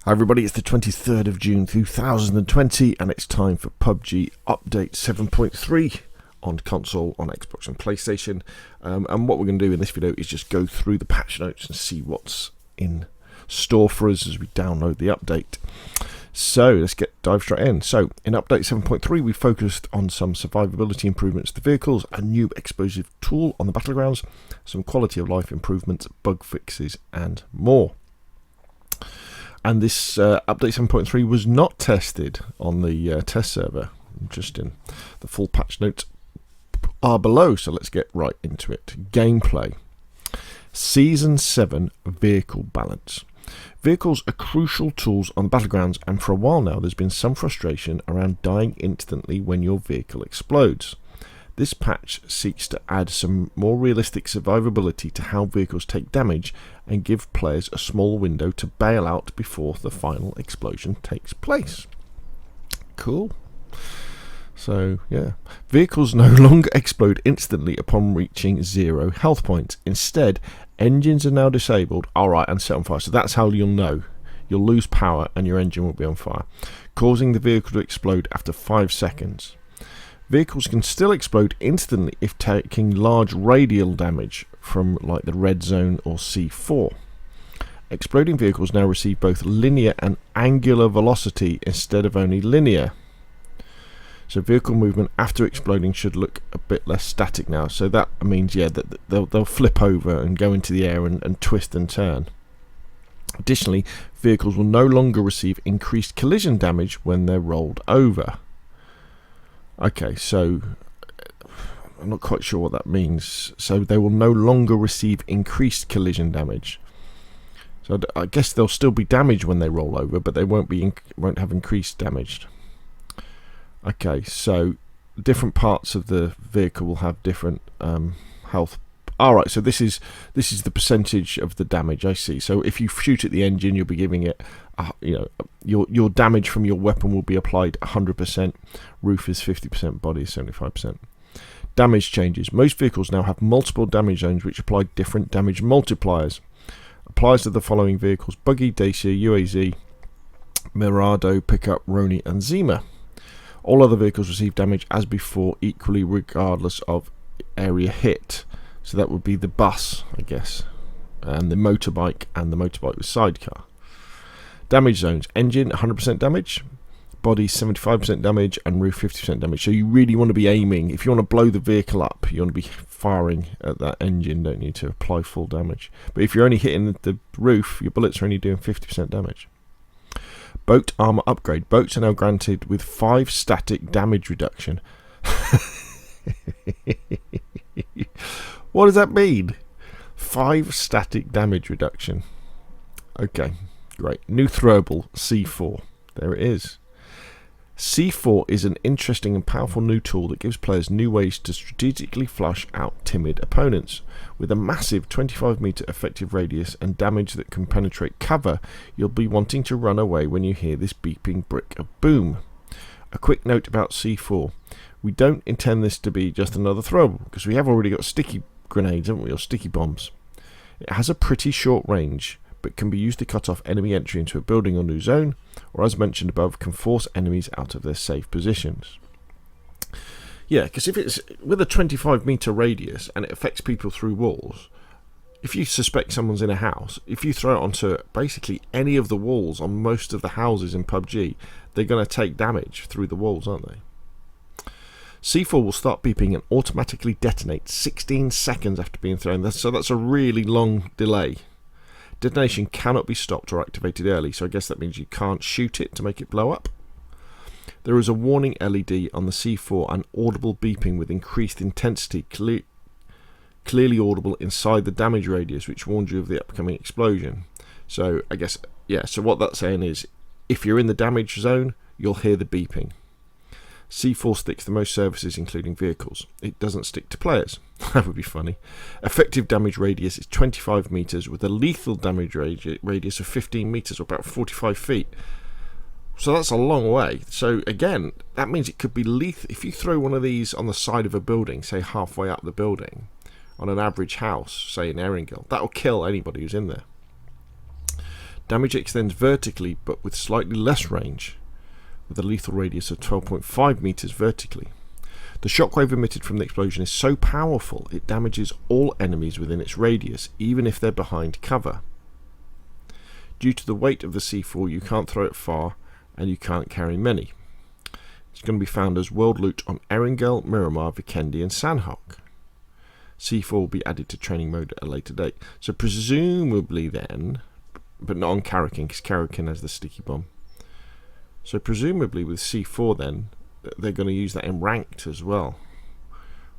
Hi everybody, it's the 23rd of June 2020 and it's time for PUBG Update 7.3 on console, on Xbox and PlayStation. And what we're going to do in this video is just go through the patch notes and see what's in store for us as we download the update. So let's dive straight in. So in Update 7.3 we focused on some survivability improvements to the vehicles, a new explosive tool on the battlegrounds, some quality of life improvements, bug fixes and more. And this Update 7.3 was not tested on the test server. Interesting. The full patch notes are below, so let's get right into it. Gameplay. Season 7 vehicle balance. Vehicles are crucial tools on battlegrounds, and for a while now there's been some frustration around dying instantly when your vehicle explodes. This patch seeks to add some more realistic survivability to how vehicles take damage and give players a small window to bail out before the final explosion takes place. Cool. So, yeah. Vehicles no longer explode instantly upon reaching 0 health points. Instead, engines are now disabled, alright, and set on fire. So that's how you'll know. You'll lose power and your engine will be on fire, causing the vehicle to explode after 5 seconds. Vehicles can still explode instantly if taking large radial damage from like the red zone or C4. Exploding vehicles now receive both linear and angular velocity instead of only linear. So vehicle movement after exploding should look a bit less static now. So that means, yeah, that they'll flip over and go into the air and twist and turn. Additionally, vehicles will no longer receive increased collision damage when they're rolled over. Okay, so I'm not quite sure what that means. So they will no longer receive increased collision damage. So I guess they'll still be damaged when they roll over, but they won't have increased damage. Okay, so different parts of the vehicle will have different health. Alright, so this is the percentage of the damage, I see. So if you shoot at the engine, you'll be giving it, your damage from your weapon will be applied 100%. Roof is 50%, body is 75%. Damage changes. Most vehicles now have multiple damage zones which apply different damage multipliers. Applies to the following vehicles: Buggy, Dacia, UAZ, Mirado, Pickup, Roni and Zima. All other vehicles receive damage as before, equally regardless of area hit. So that would be the bus, I guess, and the motorbike with sidecar. Damage zones: engine 100% damage, body 75% damage, and roof 50% damage. So you really want to be aiming. If you want to blow the vehicle up, you want to be firing at that engine, don't you, to apply full damage. But if you're only hitting the roof, your bullets are only doing 50% damage. Boat armor upgrade. Boats are now granted with 5 static damage reduction. What does that mean? 5 static damage reduction. Okay, great. New throwable, C4. There it is. C4 is an interesting and powerful new tool that gives players new ways to strategically flush out timid opponents. With a massive 25-meter effective radius and damage that can penetrate cover, you'll be wanting to run away when you hear this beeping brick of boom. A quick note about C4. We don't intend this to be just another throwable, because we have already got sticky grenades, haven't we, or sticky bombs. It has a pretty short range, but can be used to cut off enemy entry into a building or new zone, or as mentioned above, can force enemies out of their safe positions. Yeah, because if it's with a 25-meter radius and it affects people through walls, if you suspect someone's in a house, if you throw it onto basically any of the walls on most of the houses in PUBG, they're going to take damage through the walls, aren't they? C4 will start beeping and automatically detonate 16 seconds after being thrown. So that's a really long delay. Detonation cannot be stopped or activated early, so I guess that means you can't shoot it to make it blow up. There is a warning LED on the C4 and audible beeping with increased intensity, clearly audible inside the damage radius, which warns you of the upcoming explosion. So I guess, yeah, so what that's saying is if you're in the damage zone, you'll hear the beeping. C4 sticks to most surfaces including vehicles. It doesn't stick to players. That would be funny. Effective damage radius is 25 meters with a lethal damage radius of 15 meters or about 45 feet. So that's a long way. So again, that means it could be lethal. If you throw one of these on the side of a building, say halfway up the building, on an average house, say in Erringel, that'll kill anybody who's in there. Damage extends vertically but with slightly less range, with a lethal radius of 12.5 meters vertically. The shockwave emitted from the explosion is so powerful it damages all enemies within its radius, even if they're behind cover. Due to the weight of the C4, you can't throw it far and you can't carry many. It's going to be found as world loot on Erangel, Miramar, Vikendi and Sanhok. C4 will be added to training mode at a later date. So presumably then, but not on Karakin, because Karakin has the sticky bomb. So presumably with C4 then, they're going to use that in ranked as well.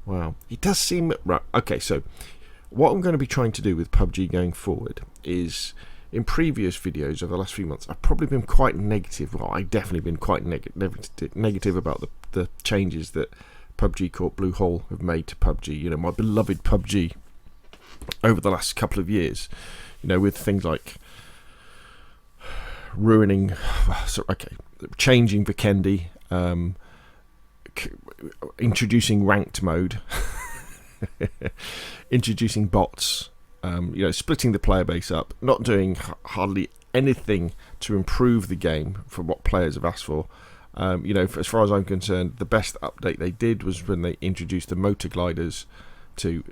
Wow. It does seem... Right. Okay, so what I'm going to be trying to do with PUBG going forward is, in previous videos over the last few months, I've probably been quite negative. Well, I've definitely been quite negative about the changes that PUBG Corp Blue Hole have made to PUBG. You know, my beloved PUBG over the last couple of years. You know, with things like ruining... changing Vikendi, introducing ranked mode, introducing bots, splitting the player base up, not doing hardly anything to improve the game from what players have asked for. As far as I'm concerned, the best update they did was when they introduced the motor gliders to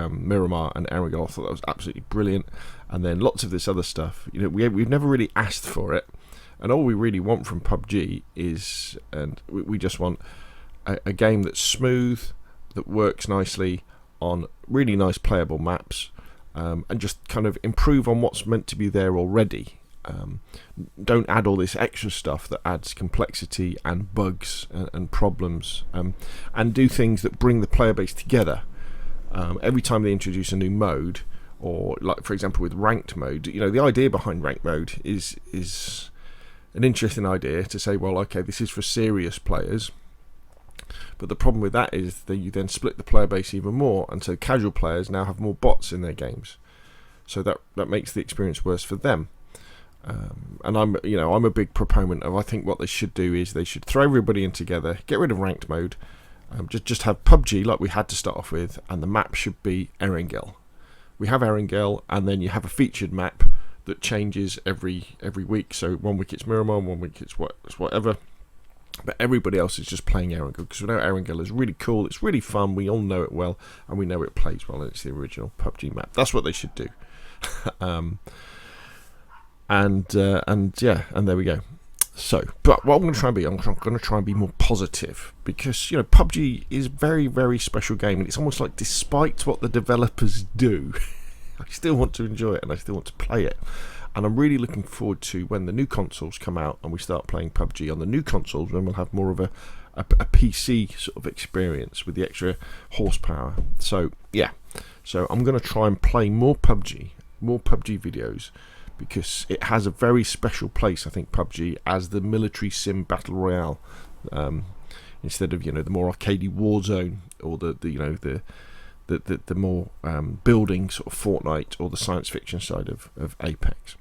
Miramar and Erangel. I thought that was absolutely brilliant. And then lots of this other stuff. You know, we've never really asked for it. And all we really want from PUBG is, and we just want a game that's smooth, that works nicely on really nice playable maps, and just kind of improve on what's meant to be there already. Don't add all this extra stuff that adds complexity and bugs and problems, and do things that bring the player base together. Every time they introduce a new mode, or like for example with ranked mode, you know, the idea behind ranked mode is an interesting idea to say, well, okay, this is for serious players, but the problem with that is that you then split the player base even more, and so casual players now have more bots in their games, so that makes the experience worse for them. And I'm a big proponent of, I think what they should do is they should throw everybody in together, get rid of ranked mode, just have PUBG like we had to start off with, and the map should be Erangel. We have Erangel, and then you have a featured map that changes every week. So 1 week it's Miramar, 1 week it's whatever. But everybody else is just playing Erangel, because we know Erangel is really cool, it's really fun, we all know it well, and we know it plays well, and it's the original PUBG map. That's what they should do. And there we go. So, but what I'm going to try and be, I'm going to try and be more positive, because, you know, PUBG is a very, very special game, and it's almost like, despite what the developers do, I still want to enjoy it and I still want to play it. And I'm really looking forward to when the new consoles come out and we start playing PUBG on the new consoles, when we'll have more of a PC sort of experience with the extra horsepower. So yeah, so I'm going to try and play more PUBG videos, because it has a very special place, I think, PUBG, as the military sim battle royale, instead of, you know, the more arcadey Warzone, or the more building sort of Fortnite, or the science fiction side of Apex.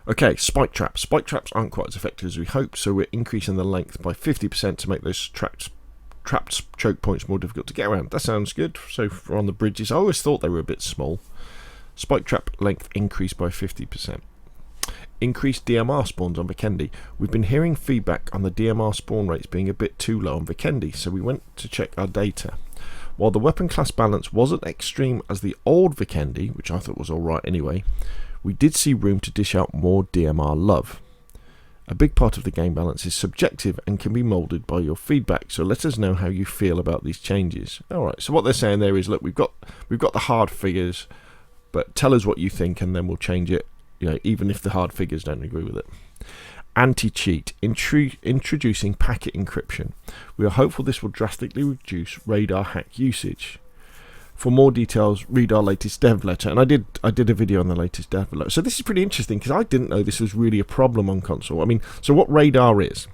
Okay, spike traps. Spike traps aren't quite as effective as we hoped, so we're increasing the length by 50% to make those trapped choke points more difficult to get around. That sounds good. So for on the bridges, I always thought they were a bit small. Spike trap length increased by 50%. Increased DMR spawns on Vikendi. We've been hearing feedback on the DMR spawn rates being a bit too low on Vikendi, so we went to check our data. While the weapon class balance wasn't extreme as the old Vikendi, which I thought was alright anyway, we did see room to dish out more DMR love. A big part of the game balance is subjective and can be moulded by your feedback, so let us know how you feel about these changes. Alright, so what they're saying there is, look, we've got the hard figures, but tell us what you think and then we'll change it, you know, even if the hard figures don't agree with it. Anti-cheat, introducing packet encryption. We are hopeful this will drastically reduce radar hack usage. For more details, read our latest dev letter. And I did a video on the latest dev letter. So this is pretty interesting, because I didn't know this was really a problem on console. I mean, so what radar is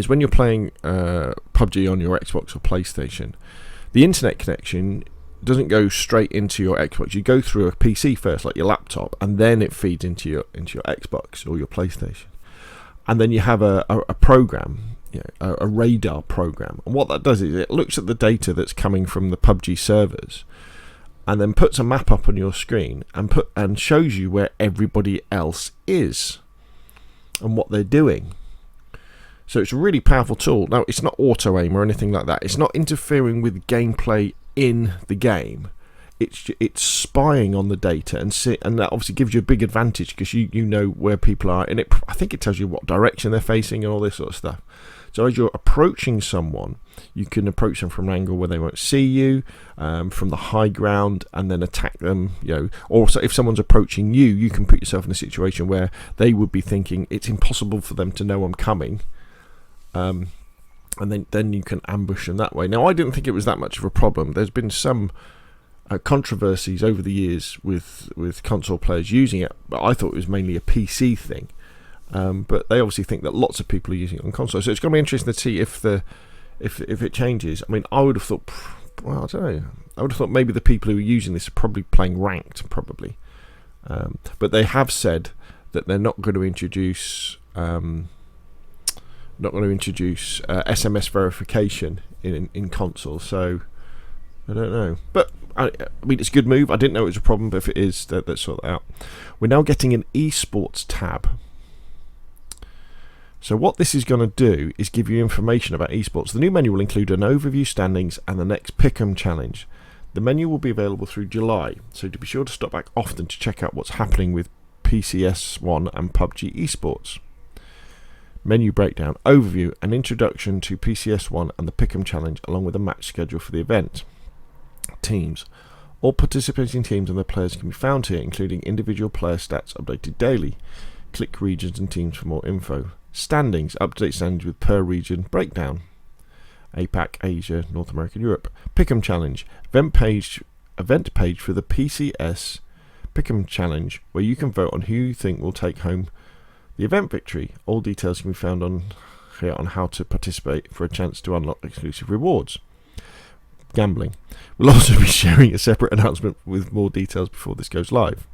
when you're playing PUBG on your Xbox or PlayStation, the internet connection doesn't go straight into your Xbox. You go through a PC first, like your laptop, and then it feeds into your Xbox or your PlayStation. And then you have a program, you know, a radar program. And what that does is it looks at the data that's coming from the PUBG servers, and then puts a map up on your screen and shows you where everybody else is and what they're doing. So it's a really powerful tool. Now, it's not auto aim or anything like that. It's not interfering with gameplay in the game. It's spying on the data and that obviously gives you a big advantage because you know where people are, and I think it tells you what direction they're facing and all this sort of stuff. So as you're approaching someone, you can approach them from an angle where they won't see you, from the high ground, and then attack them. Or so if someone's approaching you, you can put yourself in a situation where they would be thinking it's impossible for them to know I'm coming. And then you can ambush them that way. Now, I didn't think it was that much of a problem. There's been some controversies over the years with console players using it, but I thought it was mainly a PC thing. But they obviously think that lots of people are using it on console. So it's going to be interesting to see if it changes. I mean, I would have thought, well, I don't know. I would have thought maybe the people who are using this are probably playing ranked, probably. But they have said that they're not going to introduce SMS verification in console. So I don't know, but I mean, it's a good move. I didn't know it was a problem, but if it is, let's sort that out. We're now getting an esports tab. So what this is going to do is give you information about esports. The new menu will include an overview, standings, and the next Pick'em challenge. The menu will be available through July, so to be sure to stop back often to check out what's happening with PCS1 and PUBG esports. Menu breakdown, overview, an introduction to PCS1 and the Pick'em challenge, along with a match schedule for the event. Teams. All participating teams and their players can be found here, including individual player stats updated daily. Click regions and teams for more info. Standings, up-to-date standings with per region breakdown. APAC, Asia, North America, Europe. Pick'em challenge, event page for the PCS Pick'em challenge, where you can vote on who you think will take home the event victory. All details can be found on here on how to participate for a chance to unlock exclusive rewards. Gambling. We'll also be sharing a separate announcement with more details before this goes live.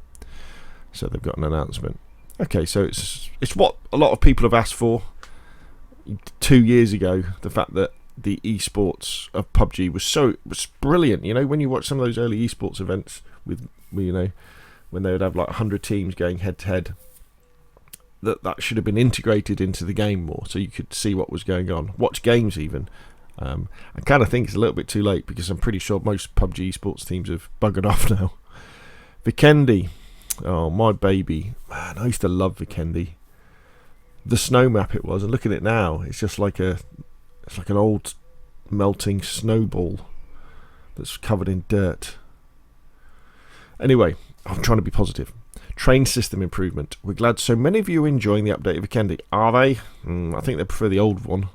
So they've got an announcement. Okay, so it's what a lot of people have asked for 2 years ago. The fact that the esports of PUBG was brilliant. When you watch some of those early esports events with when they would have like 100 teams going head to head, that should have been integrated into the game more, so you could see what was going on. Watch games even. I kind of think it's a little bit too late because I'm pretty sure most PUBG esports teams have buggered off now. Vikendi. Oh, my baby. Man, I used to love Vikendi. The snow map it was, and look at it now. It's just like an old melting snowball that's covered in dirt. Anyway, I'm trying to be positive. Train system improvement. We're glad so many of you are enjoying the update of Vikendi. Are they? I think they prefer the old one.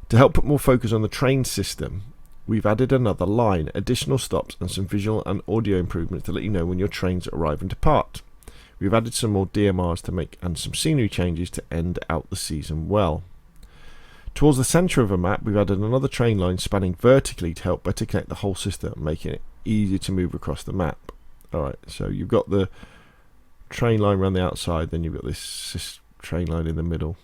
To help put more focus on the train system, we've added another line, additional stops, and some visual and audio improvements to let you know when your trains arrive and depart. We've added some more DMRs to make and some scenery changes to end out the season well. Towards the centre of the map, we've added another train line spanning vertically to help better connect the whole system, making it easier to move across the map. Alright, so you've got the train line around the outside, then you've got this train line in the middle.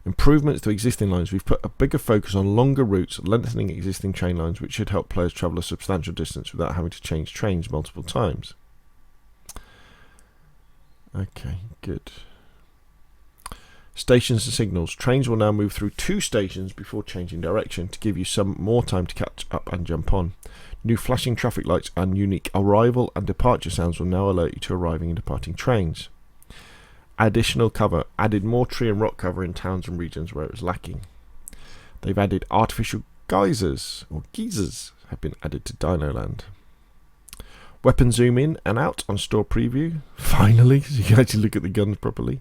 Improvements to existing lines. We've put a bigger focus on longer routes, lengthening existing train lines, which should help players travel a substantial distance without having to change trains multiple times. Okay, good. Stations and signals. Trains will now move through 2 stations before changing direction to give you some more time to catch up and jump on. New flashing traffic lights and unique arrival and departure sounds will now alert you to arriving and departing trains. Additional cover. Added more tree and rock cover in towns and regions where it was lacking. They've added artificial geysers have been added to Dino Land. Weapon zoom in and out on store preview. Finally, so you can actually look at the guns properly.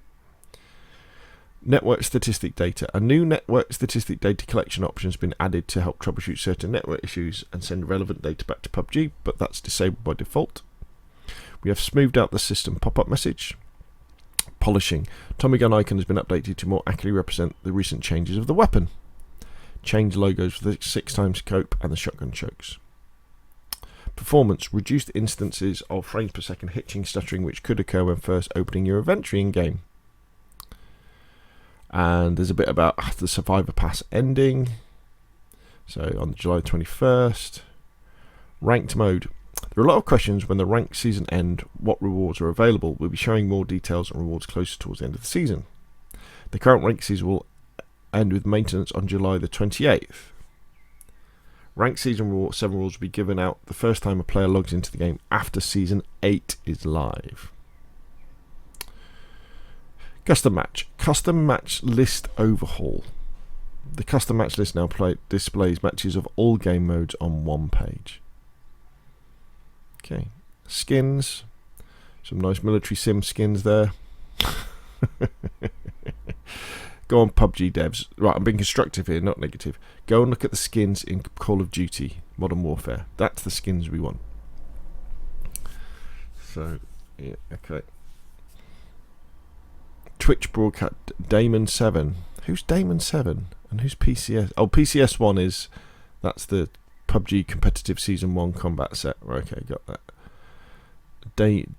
Network statistic data. A new network statistic data collection option has been added to help troubleshoot certain network issues and send relevant data back to PUBG, but that's disabled by default. We have smoothed out the system pop-up message. Polishing. Tommy gun icon has been updated to more accurately represent the recent changes of the weapon. Change logos for the 6x scope and the shotgun chokes. Performance. Reduced instances of frames per second hitching stuttering which could occur when first opening your inventory in game. And there's a bit about the Survivor Pass ending. So on July 21st. Ranked mode. There are a lot of questions when the ranked season end, what rewards are available. We'll be showing more details on rewards closer towards the end of the season. The current ranked season will end with maintenance on July the 28th. Ranked season 7 rules will be given out the first time a player logs into the game after season 8 is live. Custom match. Custom match list overhaul. The custom match list now displays matches of all game modes on one page. Okay, skins. Some nice military sim skins there. Go on, PUBG devs. Right, I'm being constructive here, not negative. Go and look at the skins in Call of Duty Modern Warfare. That's the skins we want. So, yeah, okay. Twitch broadcast Damon 7. Who's Damon 7? And who's PCS? Oh, PCS 1 is... That's the PUBG Competitive Season 1 combat set. Okay, got that.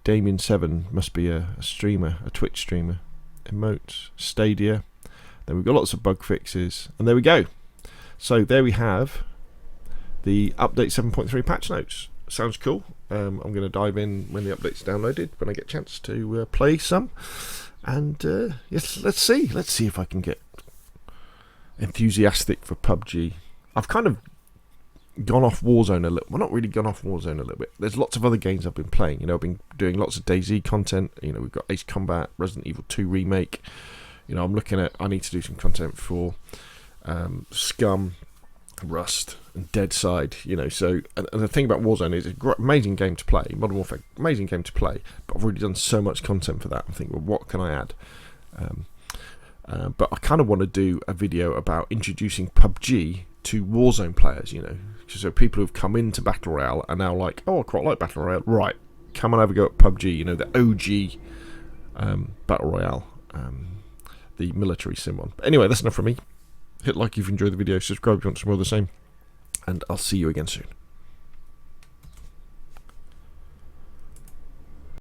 Damien 7 must be a streamer, a Twitch streamer. Emotes, Stadia. Then we've got lots of bug fixes. And there we go. So there we have the update 7.3 patch notes. Sounds cool. I'm going to dive in when the update's downloaded, when I get a chance to play some. And yes, let's see if I can get enthusiastic for PUBG. I've kind of gone off Warzone a little. Well, not really gone off Warzone a little bit. There's lots of other games I've been playing. You know, I've been doing lots of DayZ content. You know, we've got Ace Combat, Resident Evil 2 remake. You know, I'm looking at. I need to do some content for Scum, Rust, and Deadside. You know, so and the thing about Warzone is it's an amazing game to play. Modern Warfare, amazing game to play. But I've already done so much content for that. I think, well, what can I add? But I kind of want to do a video about introducing PUBG to Warzone players, you know. So people who've come into Battle Royale are now like, oh, I quite like Battle Royale. Right, come and have a go at PUBG, you know, the OG Battle Royale, the military sim one. But anyway, that's enough from me. Hit like if you enjoyed the video, subscribe if you want some more of the same, and I'll see you again soon.